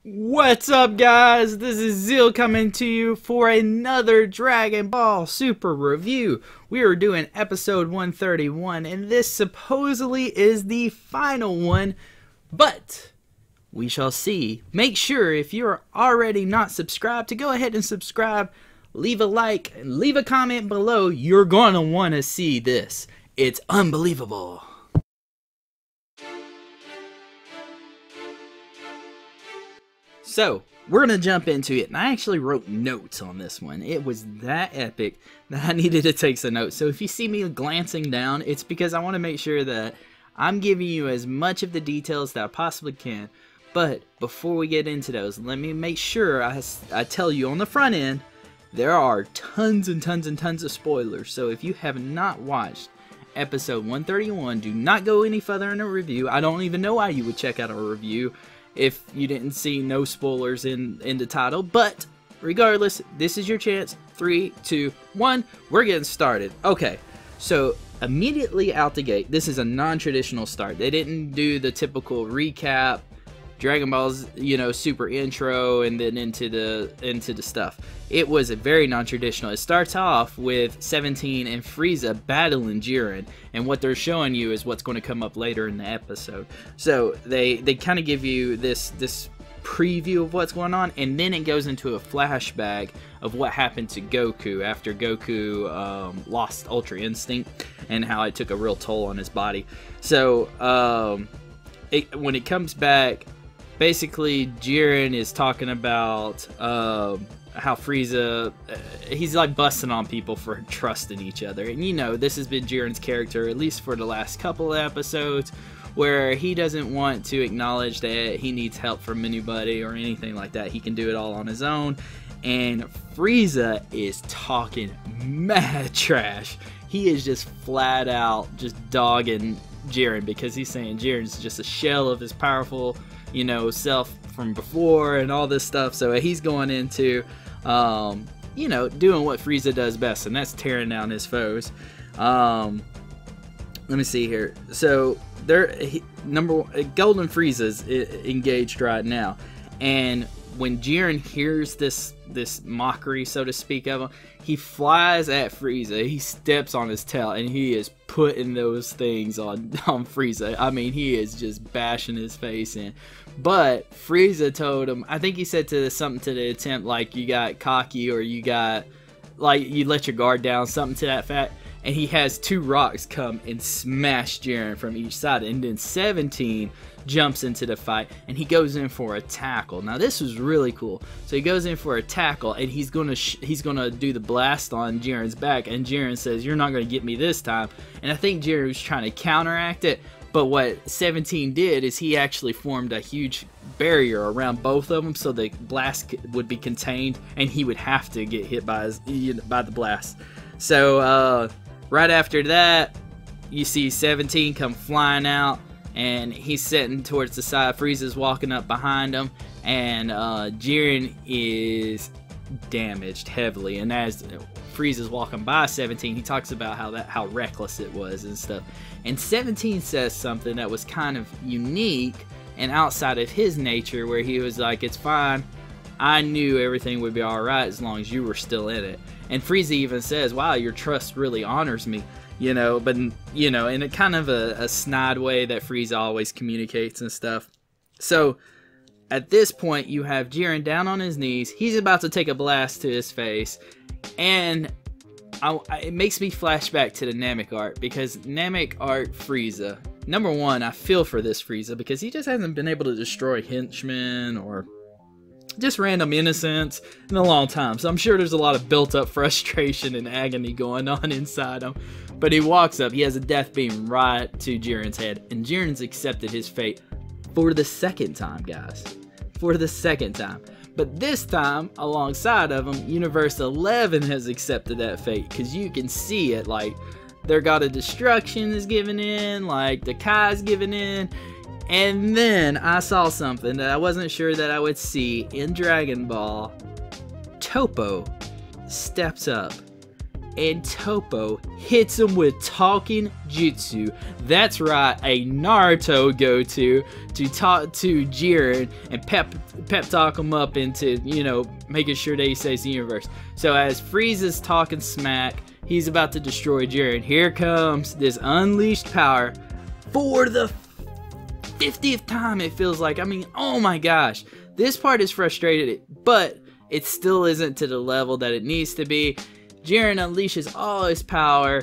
What's up, guys? This is Zeal coming to you for another Dragon Ball Super review. We are doing episode 131, and this supposedly is the final one, but we shall see. Make sure, if you're already not subscribed, to go ahead and subscribe, leave a like, and leave a comment below. You're gonna want to see this. It's unbelievable. So, we're going to jump into it, and I actually wrote notes on this one. It was that epic that I needed to take some notes. So if you see me glancing down, it's because I want to make sure that I'm giving you as much of the details that I possibly can. But before we get into those, let me make sure I tell you on the front end, there are tons and tons and tons of spoilers. So if you have not watched episode 131, do not go any further in a review. I don't even know why you would check out a review if you didn't see no spoilers in the title, but regardless, this is your chance. 3, 2, 1, we're getting started. Okay, so immediately out the gate, this is a non-traditional start. They didn't do the typical recap, Dragon Ball's, super intro, and then into the stuff. It was a very non-traditional. It starts off with 17 and Frieza battling Jiren, and what they're showing you is what's going to come up later in the episode. So they kind of give you this preview of what's going on, and then it goes into a flashback of what happened to Goku after Goku lost Ultra Instinct, and how it took a real toll on his body. So when it comes back, basically, Jiren is talking about how Frieza, he's like busting on people for trusting each other. And this has been Jiren's character, at least for the last couple of episodes, where he doesn't want to acknowledge that he needs help from anybody or anything like that. He can do it all on his own. And Frieza is talking mad trash. He is just flat out just dogging Jiren, because he's saying Jiren's just a shell of his powerful self from before and all this stuff. So he's going into doing what Frieza does best, and that's tearing down his foes. Let me see here. So number one, Golden Frieza's engaged right now, and when Jiren hears this mockery, so to speak, of him, he flies at Frieza. He steps on his tail, and he is putting those things on Frieza. I mean, he is just bashing his face in. But Frieza told him, I think he said something to the attempt like, you got cocky, or you got, like, you let your guard down, something to that fact. And he has 2 rocks come and smash Jiren from each side. And then 17 jumps into the fight, and he goes in for a tackle. Now this was really cool. So he goes in for a tackle, and he's gonna do the blast on Jiren's back, and Jiren says, "You're not gonna get me this time." And I think Jiren was trying to counteract it, but what 17 did is he actually formed a huge barrier around both of them, so the blast would be contained, and he would have to get hit by the blast. So right after that, you see 17 come flying out, and he's sitting towards the side. Frieza's walking up behind him, and Jiren is damaged heavily. And as Frieza's walking by 17, he talks about how reckless it was and stuff. And 17 says something that was kind of unique and outside of his nature, where he was like, "It's fine. I knew everything would be alright as long as you were still in it." And Frieza even says, "Wow, your trust really honors me." But in a kind of a snide way that Frieza always communicates and stuff. So at this point, you have Jiren down on his knees. He's about to take a blast to his face, and it makes me flash back to the Namek art, because Namek art Frieza, number one, I feel for this Frieza, because he just hasn't been able to destroy henchmen or just random innocents in a long time. So I'm sure there's a lot of built-up frustration and agony going on inside him. But he walks up, he has a death beam right to Jiren's head, and Jiren's accepted his fate for the second time, guys. For the second time. But this time, alongside of him, Universe 11 has accepted that fate, because you can see it, like, their God of Destruction is giving in, like, the Kai's giving in. And then I saw something that I wasn't sure that I would see in Dragon Ball. Toppo steps up and Toppo hits him with talking jutsu. That's right, a Naruto go-to to talk to Jiren and pep talk him up into, you know, making sure that he saves the universe. So as Frieza's talking smack, he's about to destroy Jiren. Here comes this unleashed power for the 50th time, it feels like. I mean, oh my gosh. This part is frustrated, but it still isn't to the level that it needs to be. Jiren unleashes all his power.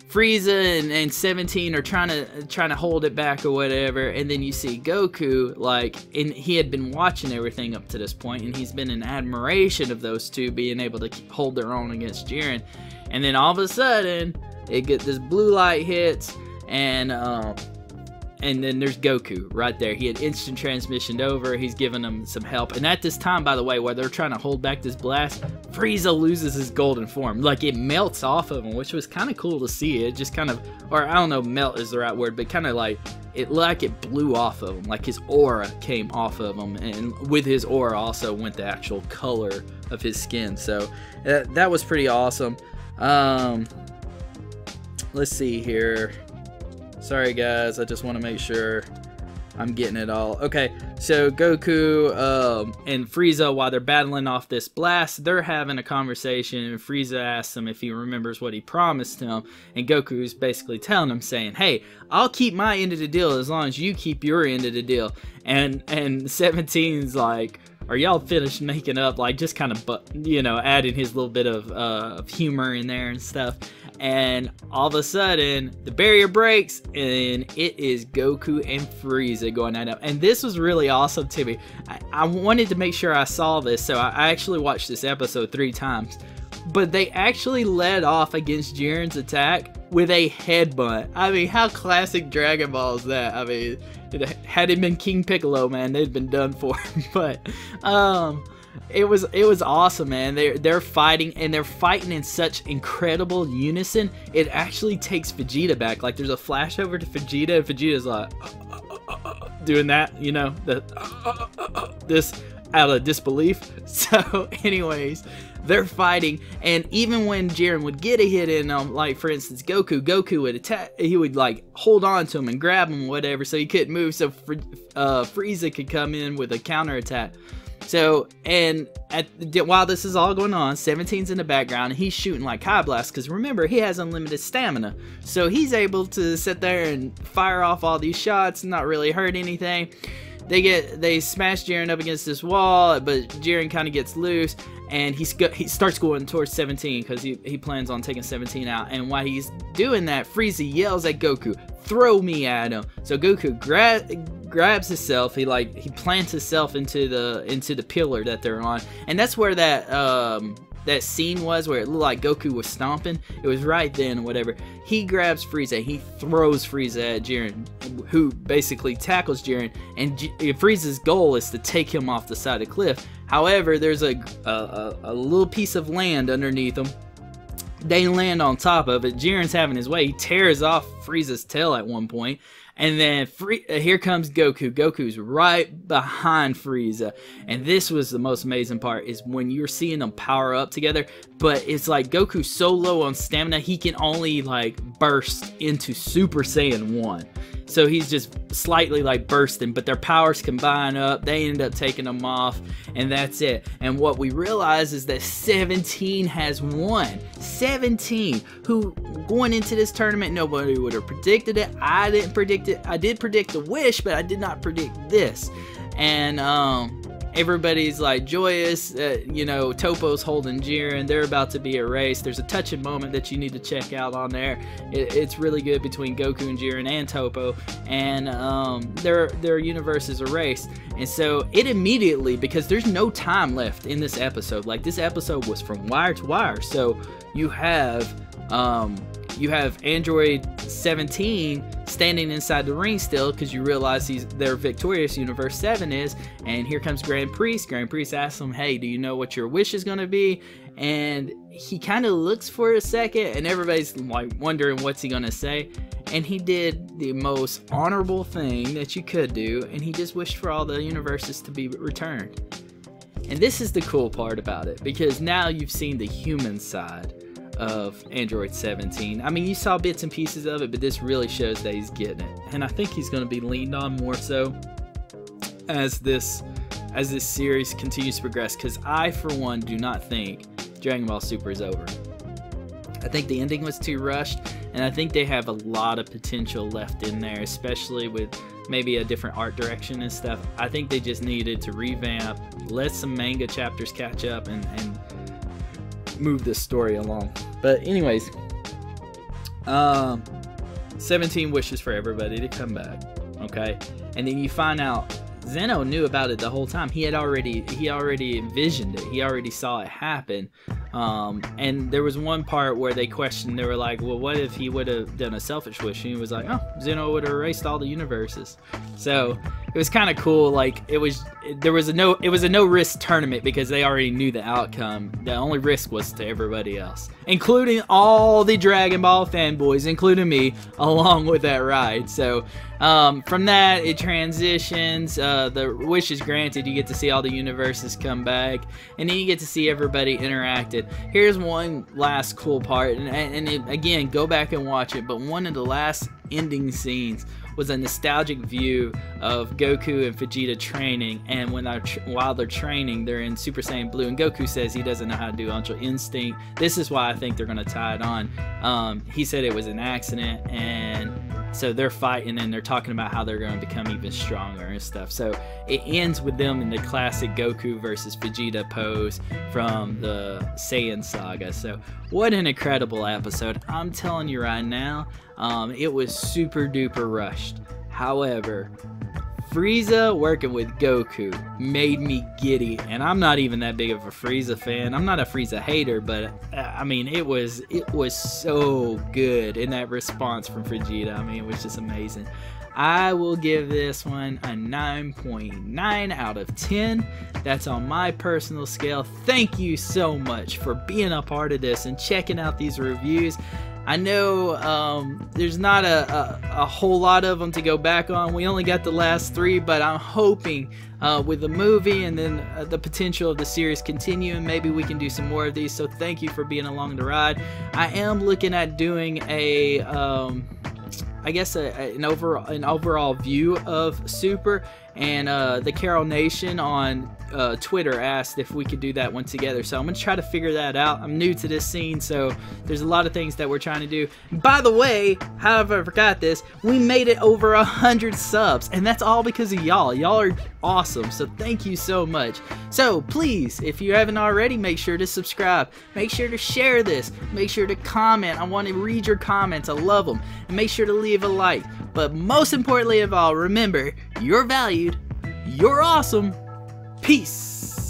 Frieza and 17 are trying to hold it back or whatever, and then you see Goku, like, and he had been watching everything up to this point, and he's been in admiration of those two being able to hold their own against Jiren. And then all of a sudden, this blue light hits, and then there's Goku right there. He had instant transmissioned over. He's giving them some help. And at this time, by the way, while they're trying to hold back this blast, Frieza loses his golden form. Like, it melts off of him, which was kind of cool to see. It just kind of, or I don't know, melt is the right word, but kind of like it blew off of him. Like his aura came off of him. And with his aura also went the actual color of his skin. So that was pretty awesome. Let's see here. Sorry guys, I just want to make sure I'm getting it all. Okay, so Goku and Frieza, while they're battling off this blast, they're having a conversation, and Frieza asks him if he remembers what he promised him, and Goku's basically telling him, saying, hey, I'll keep my end of the deal as long as you keep your end of the deal. And 17's like, are y'all finished making up? Like, just kind of, you know, adding his little bit of humor in there and stuff. And all of a sudden, the barrier breaks, and it is Goku and Frieza going at it. And this was really awesome to me. I wanted to make sure I saw this, so I actually watched this episode 3 times. But they actually led off against Jiren's attack with a headbutt. I mean, how classic Dragon Ball is that? I mean, had it been King Piccolo, man, they'd been done for. But it was awesome, man. They're fighting, and they're fighting in such incredible unison. It actually takes Vegeta back. Like, there's a flash over to Vegeta, and Vegeta's like doing that, you know, this out of disbelief. So anyways, they're fighting, and even when Jiren would get a hit in them, like for instance Goku would attack, he would like hold on to him and grab him, whatever, so he couldn't move, so Frieza could come in with a counter attack. So, and while this is all going on, 17's in the background, and he's shooting like Kai Blast, because remember, he has unlimited stamina. So he's able to sit there and fire off all these shots and not really hurt anything. They smash Jiren up against this wall, but Jiren kind of gets loose, and he starts going towards 17 because he plans on taking 17 out. And while he's doing that, Frieza yells at Goku, "Throw me at him!" So Goku grabs himself. He plants himself into the pillar that they're on, and that's where that scene was where it looked like Goku was stomping. It was right then or whatever. He grabs Frieza, he throws Frieza at Jiren, who basically tackles Jiren, and Frieza's goal is to take him off the side of the cliff. However, there's a little piece of land underneath them. They land on top of it. Jiren's having his way. He tears off Frieza's tail at one point. And then here comes Goku. Goku's right behind Frieza. And this was the most amazing part, is when you're seeing them power up together. But it's like Goku's so low on stamina, he can only like burst into Super Saiyan 1. So he's just slightly like bursting, but their powers combine up. They end up taking them off, and that's it. And what we realize is that 17 has won. 17, who going into this tournament, nobody would have predicted it. I didn't predict it. I did predict the wish, but I did not predict this. And everybody's like joyous. You know, Toppo's holding Jiren. They're about to be erased. There's a touching moment that you need to check out on there. It's really good between Goku and Jiren and Toppo, and their universe is erased. And so it immediately, because there's no time left in this episode. Like, this episode was from wire to wire. So you have Android 17 standing inside the ring still, because you realize they're victorious, Universe 7 is, and here comes Grand Priest. Grand Priest asks him, hey, do you know what your wish is going to be? And he kind of looks for a second, and everybody's like wondering what's he going to say. And he did the most honorable thing that you could do, and he just wished for all the universes to be returned. And this is the cool part about it, because now you've seen the human side of Android 17. I mean, you saw bits and pieces of it, but this really shows that he's getting it. And I think he's going to be leaned on more so as this series continues to progress, because I, for one, do not think Dragon Ball Super is over. I think the ending was too rushed, and I think they have a lot of potential left in there, especially with maybe a different art direction and stuff. I think they just needed to revamp, let some manga chapters catch up, and move this story along. But anyways, 17 wishes for everybody to come back, okay? And then you find out Zeno knew about it the whole time. He already envisioned it. He already saw it happen. And there was one part where they questioned, they were like, well, what if he would have done a selfish wish? And he was like, oh, Zeno would have erased all the universes. So it was kind of cool. Like, it was a no risk tournament because they already knew the outcome. The only risk was to everybody else, including all the Dragon Ball fanboys, including me, along with that ride. So from that, it transitions. The wish is granted. You get to see all the universes come back, and then you get to see everybody interacted. Here's one last cool part, and again, go back and watch it, but one of the last ending scenes was a nostalgic view of Goku and Vegeta training, and while they're training, they're in Super Saiyan Blue, and Goku says he doesn't know how to do Ultra Instinct. This is why I think they're going to tie it on. He said it was an accident, and so they're fighting, and they're talking about how they're going to become even stronger and stuff. So it ends with them in the classic Goku versus Vegeta pose from the Saiyan saga. So what an incredible episode. I'm telling you right now, it was super duper rushed. However, Frieza working with Goku made me giddy, and I'm not even that big of a Frieza fan. I'm not a Frieza hater, but I mean, it was so good in that response from Vegeta. I mean, it was just amazing. I will give this one a 9.9 out of 10. That's on my personal scale. Thank you so much for being a part of this and checking out these reviews. I know there's not a whole lot of them to go back on. We only got the last 3, but I'm hoping with the movie and then the potential of the series continuing, maybe we can do some more of these. So thank you for being along the ride. I am looking at doing I guess an overall view of Super, and the Carol Nation on Twitter asked if we could do that one together, so I'm gonna try to figure that out. I'm new to this scene, so there's a lot of things that we're trying to do. By the way, how have I forgot this? We made it over 100 subs, and that's all because of y'all. Y'all are awesome, so thank you so much. So please, if you haven't already, make sure to subscribe, make sure to share this, make sure to comment. I want to read your comments, I love them, and make sure to leave a like. But most importantly of all, remember, you're valued, you're awesome. Peace.